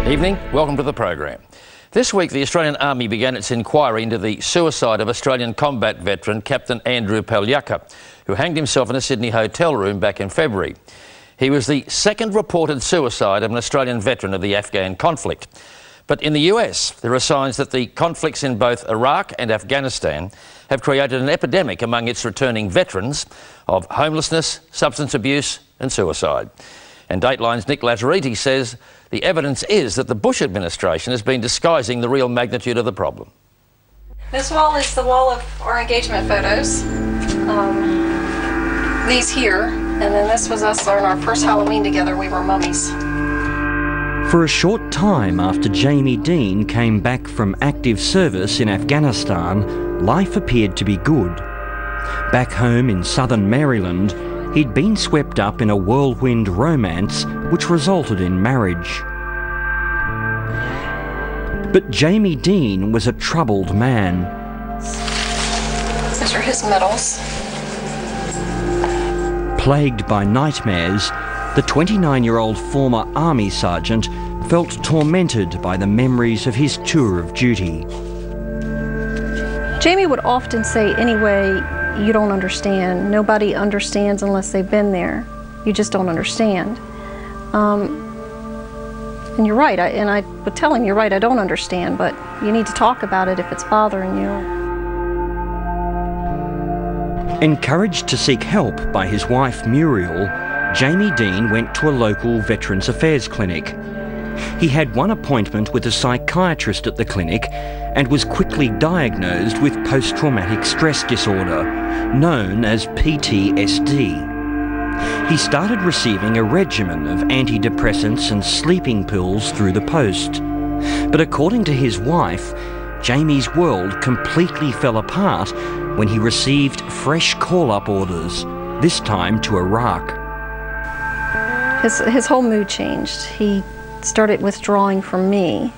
Evening, welcome to the program. This week the Australian Army began its inquiry into the suicide of Australian combat veteran Captain Andrew Palyaka, who hanged himself in a Sydney hotel room back in February. He was the second reported suicide of an Australian veteran of the Afghan conflict. But in the US, there are signs that the conflicts in both Iraq and Afghanistan have created an epidemic among its returning veterans of homelessness, substance abuse and suicide. And Dateline's Nick Lazaredes says the evidence is that the Bush administration has been disguising the real magnitude of the problem. This wall is the wall of our engagement photos. These here, and then this was us on our first Halloween together. We were mummies. For a short time after Jamie Dean came back from active service in Afghanistan, life appeared to be good. Back home in southern Maryland, he'd been swept up in a whirlwind romance which resulted in marriage. But Jamie Dean was a troubled man. These are his medals. Plagued by nightmares, the 29-year-old former Army sergeant felt tormented by the memories of his tour of duty. Jamie would often say, anyway, you don't understand. Nobody understands unless they've been there. You just don't understand. And you're right, and I would tell him, you're right, I don't understand, but you need to talk about it if it's bothering you. Encouraged to seek help by his wife Muriel, Jamie Dean went to a local Veterans Affairs clinic. He had one appointment with a psychiatrist at the clinic and was quickly diagnosed with post-traumatic stress disorder, known as PTSD. He started receiving a regimen of antidepressants and sleeping pills through the post. But according to his wife, Jamie's world completely fell apart when he received fresh call-up orders, this time to Iraq. His whole mood changed. He started withdrawing from me,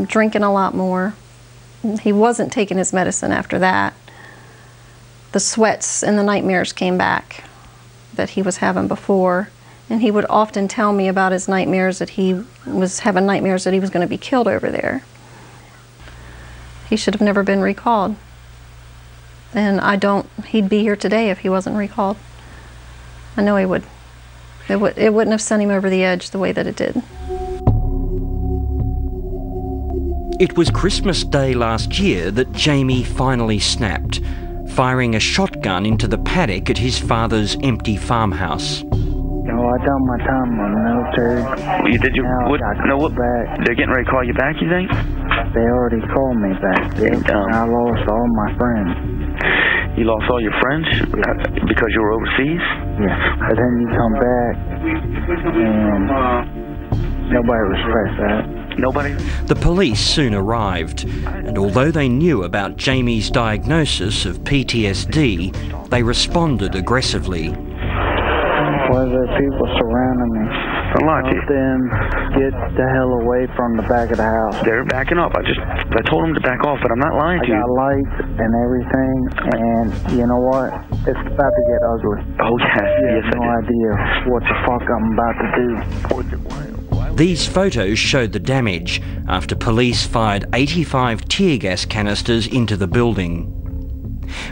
drinking a lot more. He wasn't taking his medicine after that. The sweats and the nightmares came back that he was having before, and he would often tell me about his nightmares, that he was having nightmares that he was going to be killed over there. He should have never been recalled. And he'd be here today if he wasn't recalled. I know he would. It wouldn't have sent him over the edge the way that it did. It was Christmas Day last year that Jamie finally snapped, firing a shotgun into the paddock at his father's empty farmhouse. I done my time in the military. They're getting ready to call you back, you think? They already called me back. I lost all my friends. You lost all your friends because you were overseas? Yeah. But then you come back and nobody respects that. Nobody? The police soon arrived, and although they knew about Jamie's diagnosis of PTSD, they responded aggressively. Well, there are people surrounding me. Let them get the hell away from the back of the house. They're backing up. I told them to back off, but I'm not lying to you. I got lights and everything, and you know what? It's about to get ugly. Oh, yes. You have no idea what the fuck I'm about to do. These photos showed the damage after police fired 85 tear gas canisters into the building.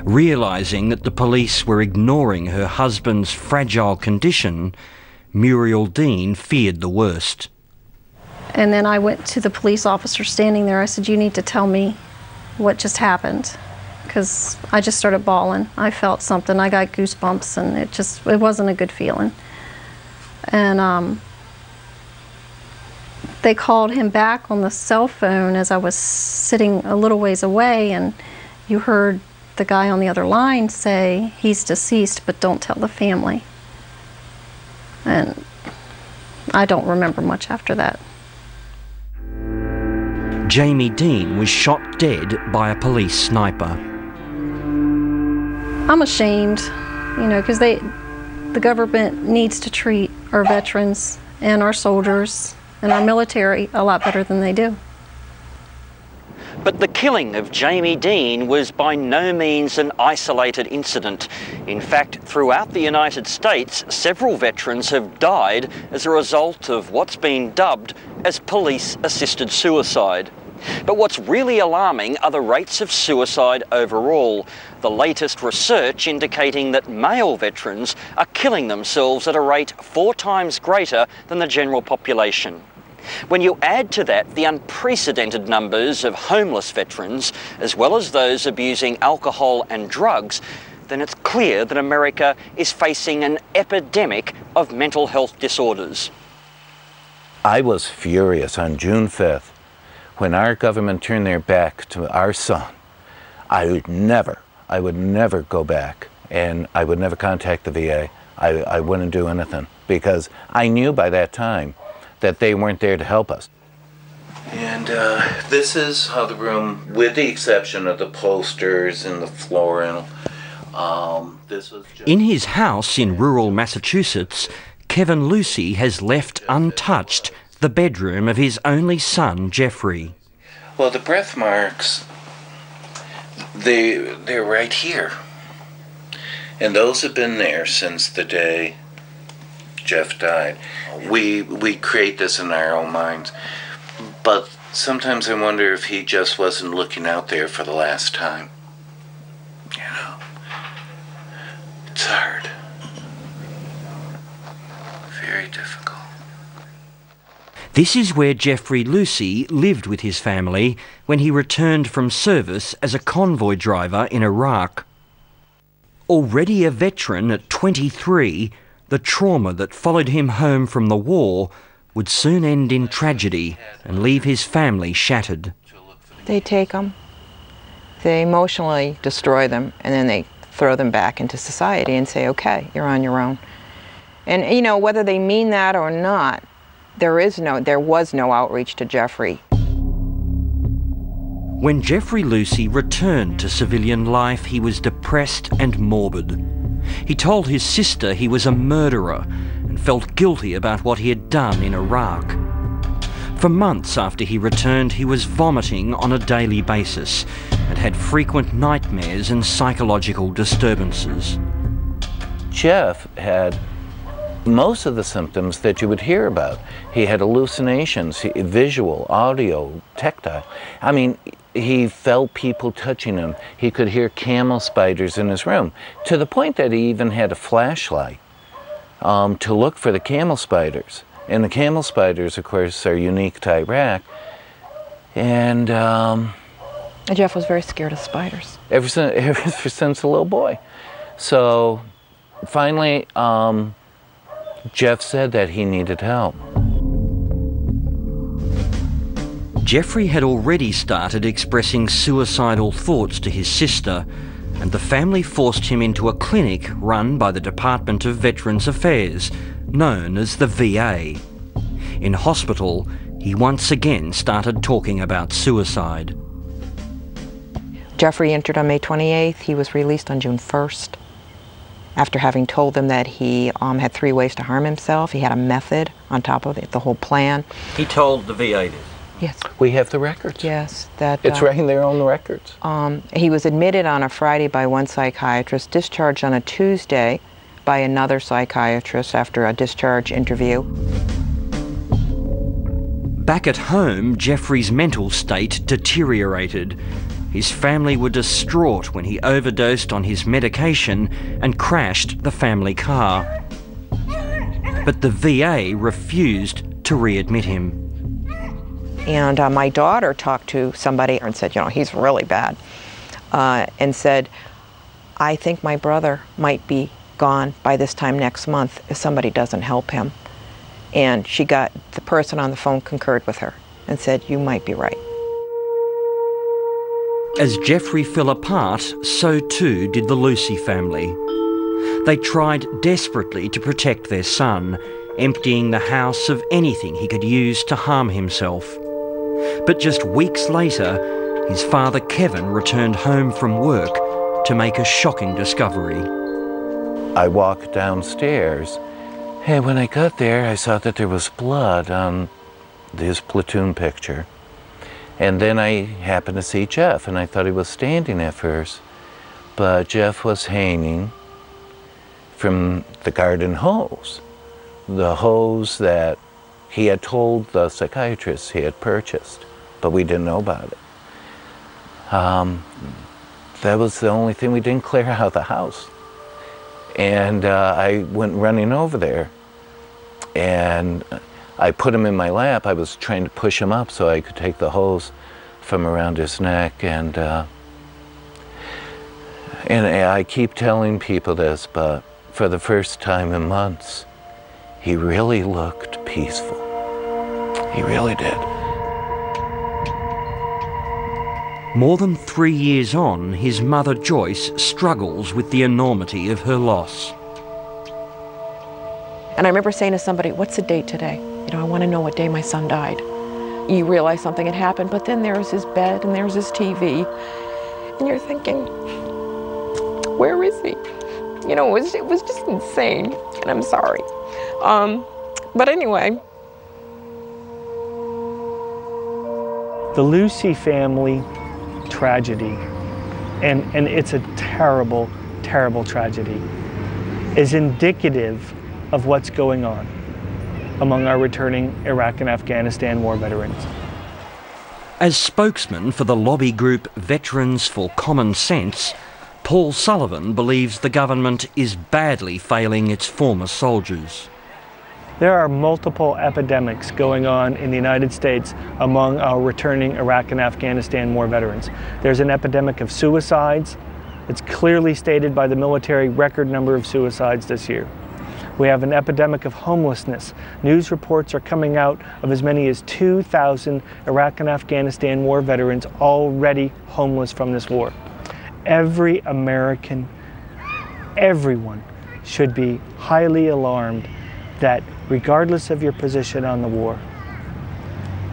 Realising that the police were ignoring her husband's fragile condition, Muriel Dean feared the worst. And then I went to the police officer standing there. I said, you need to tell me what just happened, because I just started bawling. I felt something. I got goosebumps, and it wasn't a good feeling. And they called him back on the cell phone as I was sitting a little ways away, and you heard the guy on the other line say, he's deceased, but don't tell the family. And I don't remember much after that. Jamie Dean was shot dead by a police sniper. I'm ashamed, because the government needs to treat our veterans and our soldiers and our military a lot better than they do. But the killing of Jamie Dean was by no means an isolated incident. In fact, throughout the United States, several veterans have died as a result of what's been dubbed as police-assisted suicide. But what's really alarming are the rates of suicide overall. The latest research indicating that male veterans are killing themselves at a rate 4 times greater than the general population. When you add to that the unprecedented numbers of homeless veterans, as well as those abusing alcohol and drugs, then it's clear that America is facing an epidemic of mental health disorders. I was furious on June 5th when our government turned their back to our son. I would never go back, and I would never contact the VA. I wouldn't do anything, because I knew by that time that they weren't there to help us. And this is how the room, with the exception of the posters and the flooring, this was just... In his house in rural Massachusetts, Kevin Lucy has left untouched the bedroom of his only son, Jeffrey. Well, the breath marks, they're right here. And those have been there since the day Jeff died. We create this in our own minds. But sometimes I wonder if he just wasn't looking out there for the last time. You know, it's hard. Very difficult. This is where Jeffrey Lucy lived with his family when he returned from service as a convoy driver in Iraq. Already a veteran at 23, the trauma that followed him home from the war would soon end in tragedy and leave his family shattered. They take them, they emotionally destroy them, and then they throw them back into society and say, okay, you're on your own. And you know, whether they mean that or not, there was no outreach to Jeffrey. When Jeffrey Lucy returned to civilian life, he was depressed and morbid. He told his sister he was a murderer and felt guilty about what he had done in Iraq. For months after he returned, he was vomiting on a daily basis and had frequent nightmares and psychological disturbances. Jeff had most of the symptoms that you would hear about. He had hallucinations, visual, audio, tactile. I mean, he felt people touching him. He could hear camel spiders in his room, to the point that he even had a flashlight to look for the camel spiders. And the camel spiders, of course, are unique to Iraq. And Jeff was very scared of spiders. Ever since a little boy. So finally, Jeff said that he needed help. Jeffrey had already started expressing suicidal thoughts to his sister, and the family forced him into a clinic run by the Department of Veterans Affairs, known as the VA. In hospital, he once again started talking about suicide. Jeffrey entered on May 28th. He was released on June 1st. After having told them that he had 3 ways to harm himself, he had a method on top of it, the whole plan. He told the VA this? Yes. We have the records. Yes. That, it's right in their own records. He was admitted on a Friday by one psychiatrist, discharged on a Tuesday by another psychiatrist after a discharge interview. Back at home, Jeffrey's mental state deteriorated. His family were distraught when he overdosed on his medication and crashed the family car. But the VA refused to readmit him. And my daughter talked to somebody and said, you know, he's really bad. And said, I think my brother might be gone by this time next month if somebody doesn't help him. And the person on the phone concurred with her and said, you might be right. As Jeffrey fell apart, so too did the Lucy family. They tried desperately to protect their son, emptying the house of anything he could use to harm himself. But just weeks later, his father Kevin returned home from work to make a shocking discovery. I walked downstairs, and when I got there, I saw that there was blood on his platoon picture. And then I happened to see Jeff, and I thought he was standing at first, but Jeff was hanging from the garden hose, the hose that he had told the psychiatrist he had purchased, but we didn't know about it. That was the only thing. We didn't clear out the house. And I went running over there, and I put him in my lap. I was trying to push him up so I could take the hose from around his neck. And I keep telling people this, but for the first time in months, he really looked peaceful. He really did. More than 3 years on, his mother Joyce struggles with the enormity of her loss. And I remember saying to somebody, what's the date today? You know, I want to know what day my son died. You realize something had happened, but then there's his bed and there's his TV. And you're thinking, where is he? You know, it was just insane, and I'm sorry. But anyway. The Lucy family tragedy, and it's a terrible, terrible tragedy, is indicative of what's going on among our returning Iraq and Afghanistan war veterans. As spokesman for the lobby group Veterans for Common Sense, Paul Sullivan believes the government is badly failing its former soldiers. There are multiple epidemics going on in the United States among our returning Iraq and Afghanistan war veterans. There's an epidemic of suicides. It's clearly stated by the military record number of suicides this year. We have an epidemic of homelessness. News reports are coming out of as many as 2,000 Iraq and Afghanistan war veterans already homeless from this war. Every American, everyone should be highly alarmed that regardless of your position on the war,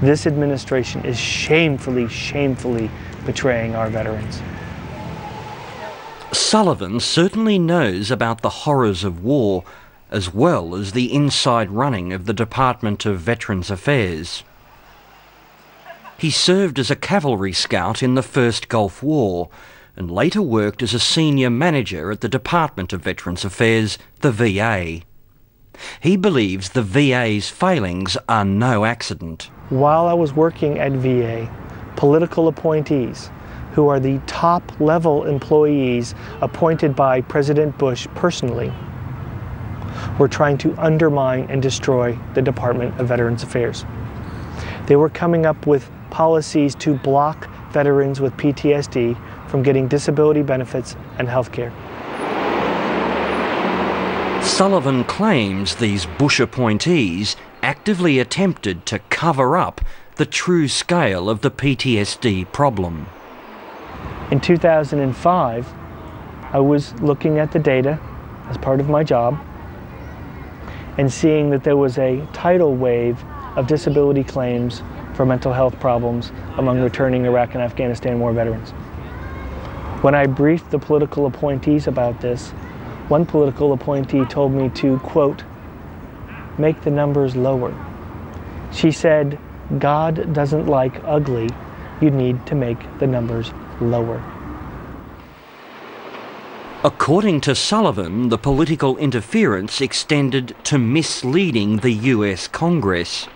this administration is shamefully, shamefully betraying our veterans. Sullivan certainly knows about the horrors of war, as well as the inside running of the Department of Veterans Affairs. He served as a cavalry scout in the First Gulf War, and later worked as a senior manager at the Department of Veterans Affairs, the VA. He believes the VA's failings are no accident. While I was working at VA, political appointees, who are the top-level employees appointed by President Bush personally, were trying to undermine and destroy the Department of Veterans Affairs. They were coming up with policies to block veterans with PTSD from getting disability benefits and health care. Sullivan claims these Bush appointees actively attempted to cover up the true scale of the PTSD problem. In 2005, I was looking at the data as part of my job and seeing that there was a tidal wave of disability claims for mental health problems among returning Iraq and Afghanistan war veterans. When I briefed the political appointees about this, one political appointee told me to, quote, make the numbers lower. She said, God doesn't like ugly. You need to make the numbers lower. According to Sullivan, the political interference extended to misleading the US Congress.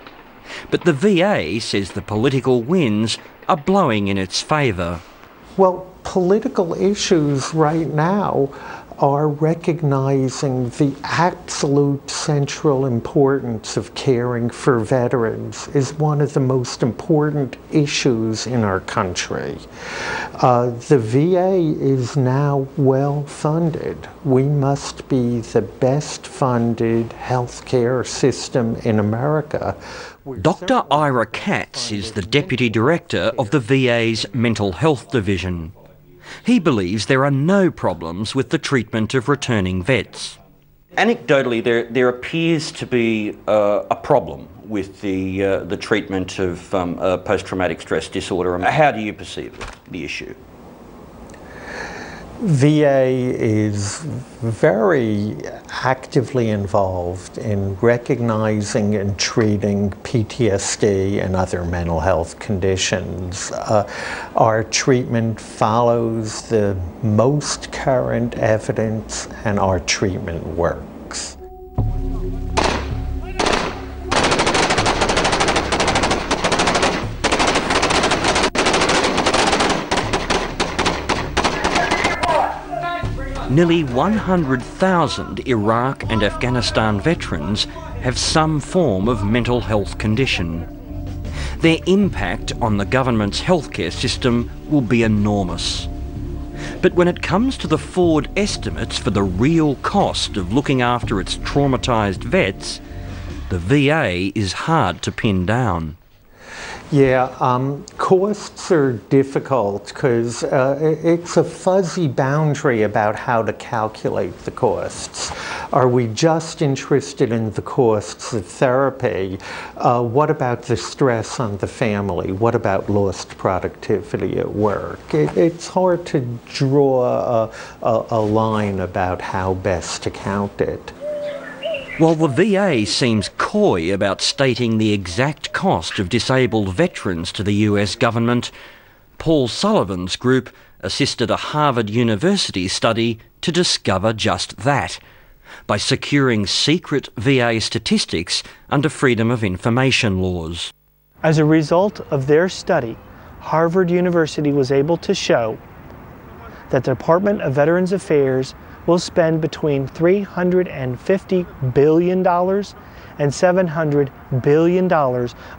But the VA says the political winds are blowing in its favour. Well, political issues right now are recognizing the absolute central importance of caring for veterans is one of the most important issues in our country. The VA is now well funded. We must be the best funded healthcare system in America. Dr. Ira Katz is the Deputy Director of the VA's Mental Health Division. He believes there are no problems with the treatment of returning vets. Anecdotally, there appears to be a problem with the treatment of post-traumatic stress disorder. How do you perceive the issue? VA is very actively involved in recognizing and treating PTSD and other mental health conditions. Our treatment follows the most current evidence, and our treatment works. Nearly 100,000 Iraq and Afghanistan veterans have some form of mental health condition. Their impact on the government's healthcare system will be enormous. But when it comes to the forward estimates for the real cost of looking after its traumatised vets, the VA is hard to pin down. Yeah, costs are difficult because it's a fuzzy boundary about how to calculate the costs. Are we just interested in the costs of therapy? What about the stress on the family? What about lost productivity at work? It's hard to draw a line about how best to count it. While the VA seems coy about stating the exact cost of disabled veterans to the US government, Paul Sullivan's group assisted a Harvard University study to discover just that, by securing secret VA statistics under Freedom of Information laws. As a result of their study, Harvard University was able to show that the Department of Veterans Affairs will spend between $350 billion and $700 billion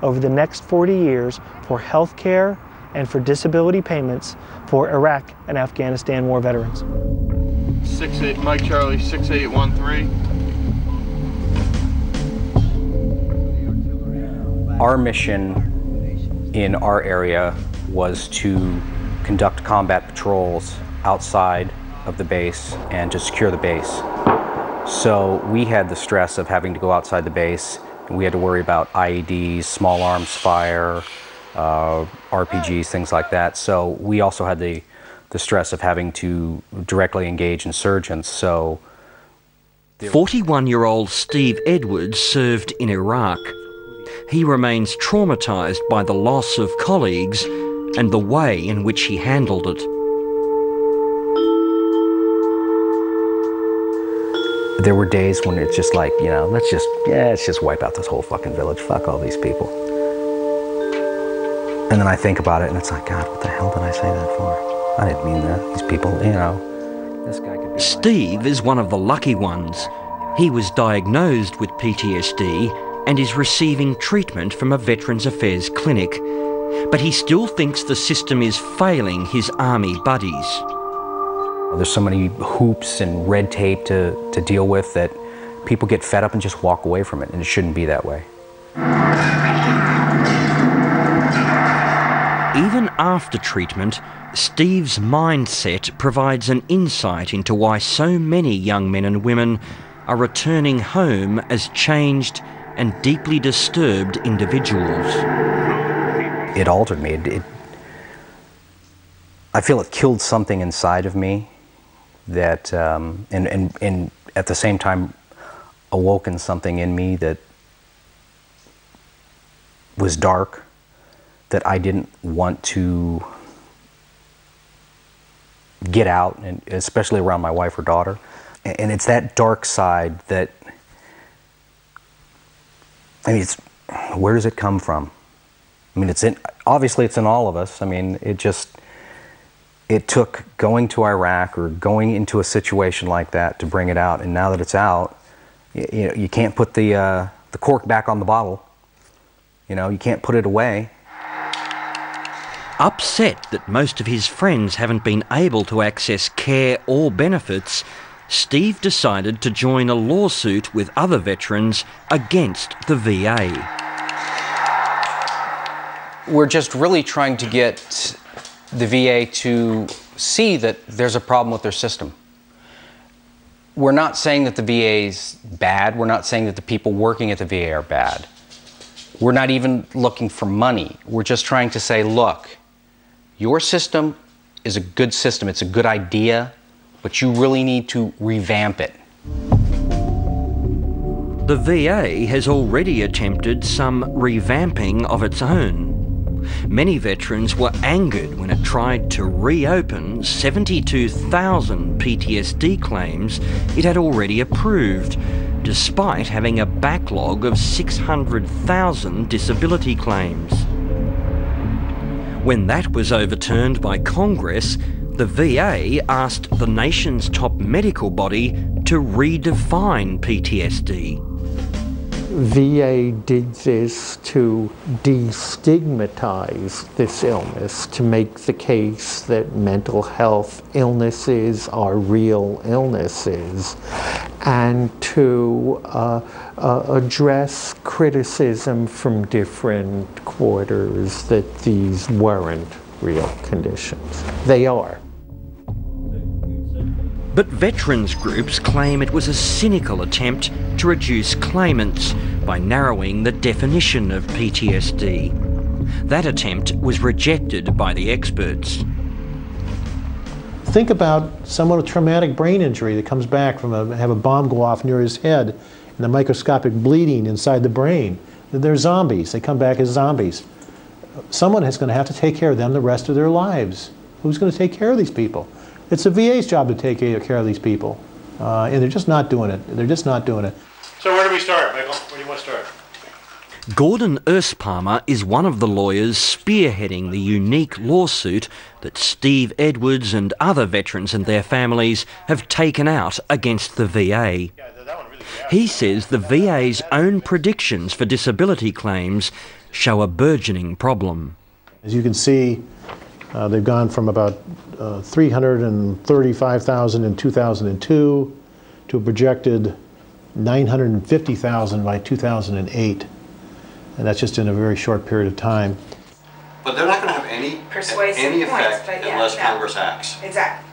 over the next 40 years for health care and for disability payments for Iraq and Afghanistan war veterans. 68, Mike Charlie, 6813. Our mission in our area was to conduct combat patrols outside of the base and to secure the base. So we had the stress of having to go outside the base, and we had to worry about IEDs, small arms fire, RPGs, things like that. So we also had the stress of having to directly engage insurgents. So 41-year-old Steve Edwards served in Iraq. He remains traumatised by the loss of colleagues and the way in which he handled it. There were days when it's just like, you know, let's just wipe out this whole fucking village. Fuck all these people. And then I think about it and it's like, God, what the hell did I say that for? I didn't mean that. These people, you know, this guy could be... Steve is one of the lucky ones. He was diagnosed with PTSD and is receiving treatment from a Veterans Affairs clinic. But he still thinks the system is failing his army buddies. There's so many hoops and red tape to deal with that people get fed up and just walk away from it, and it shouldn't be that way. Even after treatment, Steve's mindset provides an insight into why so many young men and women are returning home as changed and deeply disturbed individuals. It altered me. I feel it killed something inside of me that, and at the same time, awoken something in me that was dark, that I didn't want to get out, and especially around my wife or daughter. And it's that dark side that, I mean, where does it come from? I mean, obviously it's in all of us. I mean, it took going to Iraq or going into a situation like that to bring it out. And now that it's out, you can't put the cork back on the bottle. You know, you can't put it away. Upset that most of his friends haven't been able to access care or benefits, Steve decided to join a lawsuit with other veterans against the VA. We're just really trying to get the VA to see that there's a problem with their system. We're not saying that the VA is bad. We're not saying that the people working at the VA are bad. We're not even looking for money. We're just trying to say, look, your system is a good system. It's a good idea. but you really need to revamp it. The VA has already attempted some revamping of its own. Many veterans were angered when it tried to reopen 72,000 PTSD claims it had already approved, despite having a backlog of 600,000 disability claims. When that was overturned by Congress, the VA asked the nation's top medical body to redefine PTSD. VA did this to destigmatize this illness, to make the case that mental health illnesses are real illnesses, and to address criticism from different quarters that these weren't real conditions. They are. But veterans groups claim it was a cynical attempt to reduce claimants by narrowing the definition of PTSD. That attempt was rejected by the experts. Think about someone with traumatic brain injury that comes back from have a bomb go off near his head and the microscopic bleeding inside the brain. They're zombies. They come back as zombies. Someone is going to have to take care of them the rest of their lives. Who's going to take care of these people? It's the VA's job to take care of these people, and they're just not doing it. They're just not doing it. So where do we start, Michael? Where do you want to start? Gordon Erspalmer is one of the lawyers spearheading the unique lawsuit that Steve Edwards and other veterans and their families have taken out against the VA. He says the VA's own predictions for disability claims show a burgeoning problem. As you can see, they've gone from about 335,000 in 2002 to a projected 950,000 by 2008. And that's just in a very short period of time. But they're not going to have any effect unless Congress acts. Exactly.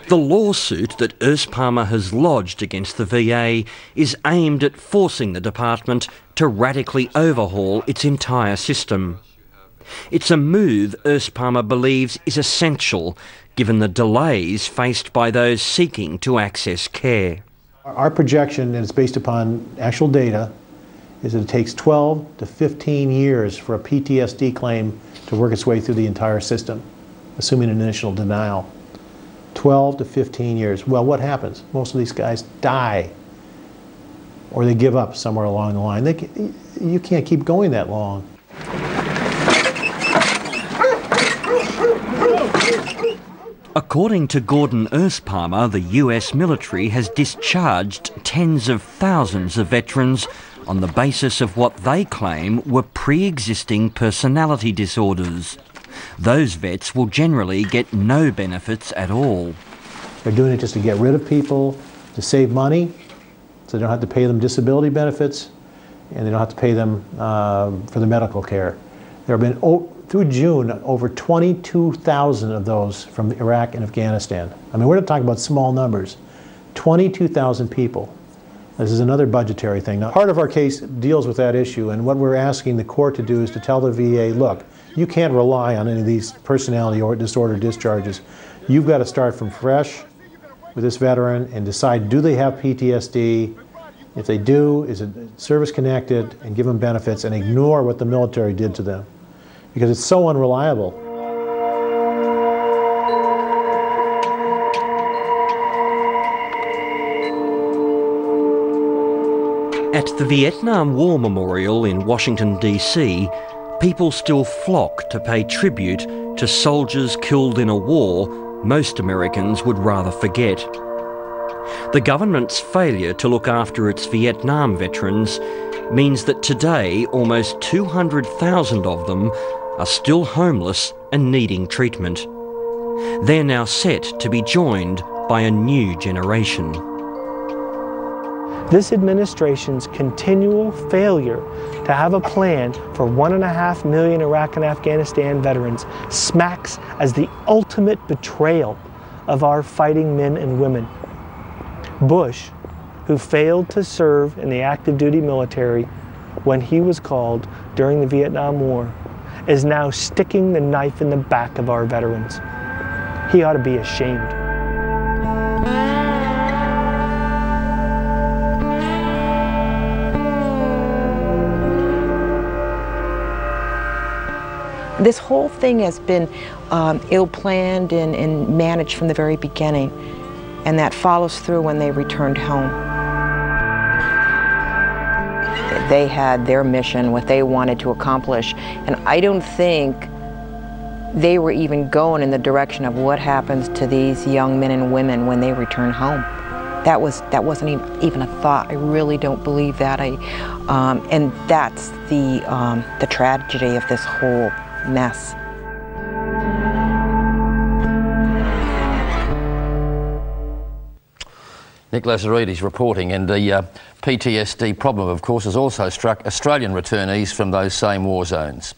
The lawsuit that Erspalmer has lodged against the VA is aimed at forcing the department to radically overhaul its entire system. It's a move Erspalmer believes is essential, given the delays faced by those seeking to access care. Our projection, and it's based upon actual data, is that it takes 12 to 15 years for a PTSD claim to work its way through the entire system, assuming an initial denial. 12 to 15 years. Well, what happens? Most of these guys die, or they give up somewhere along the line. You can't keep going that long. According to Gordon Erspalmer, the US military has discharged tens of thousands of veterans on the basis of what they claim were pre-existing personality disorders. Those vets will generally get no benefits at all. They're doing it just to get rid of people, to save money, so they don't have to pay them disability benefits, and they don't have to pay them for the medical care. There have been, through June, over 22,000 of those from Iraq and Afghanistan. I mean, we're not talking about small numbers. 22,000 people. This is another budgetary thing. Now, part of our case deals with that issue, and what we're asking the court to do is to tell the VA, look, you can't rely on any of these personality or disorder discharges. You've got to start from fresh with this veteran and decide, do they have PTSD? If they do, is it service-connected, and give them benefits and ignore what the military did to them, because it's so unreliable. At the Vietnam War Memorial in Washington, D.C., people still flock to pay tribute to soldiers killed in a war most Americans would rather forget. The government's failure to look after its Vietnam veterans means that today almost 200,000 of them are still homeless and needing treatment. They're now set to be joined by a new generation. This administration's continual failure to have a plan for 1.5 million Iraq and Afghanistan veterans smacks as the ultimate betrayal of our fighting men and women. Bush, who failed to serve in the active duty military when he was called during the Vietnam War, is now sticking the knife in the back of our veterans. He ought to be ashamed. This whole thing has been ill-planned and managed from the very beginning, and that follows through when they returned home. They had their mission, what they wanted to accomplish, and I don't think they were even going in the direction of what happens to these young men and women when they return home. That wasn't even a thought. I really don't believe that. And that's the tragedy of this whole mess. Nick Lazaredes reporting, and the PTSD problem, of course, has also struck Australian returnees from those same war zones.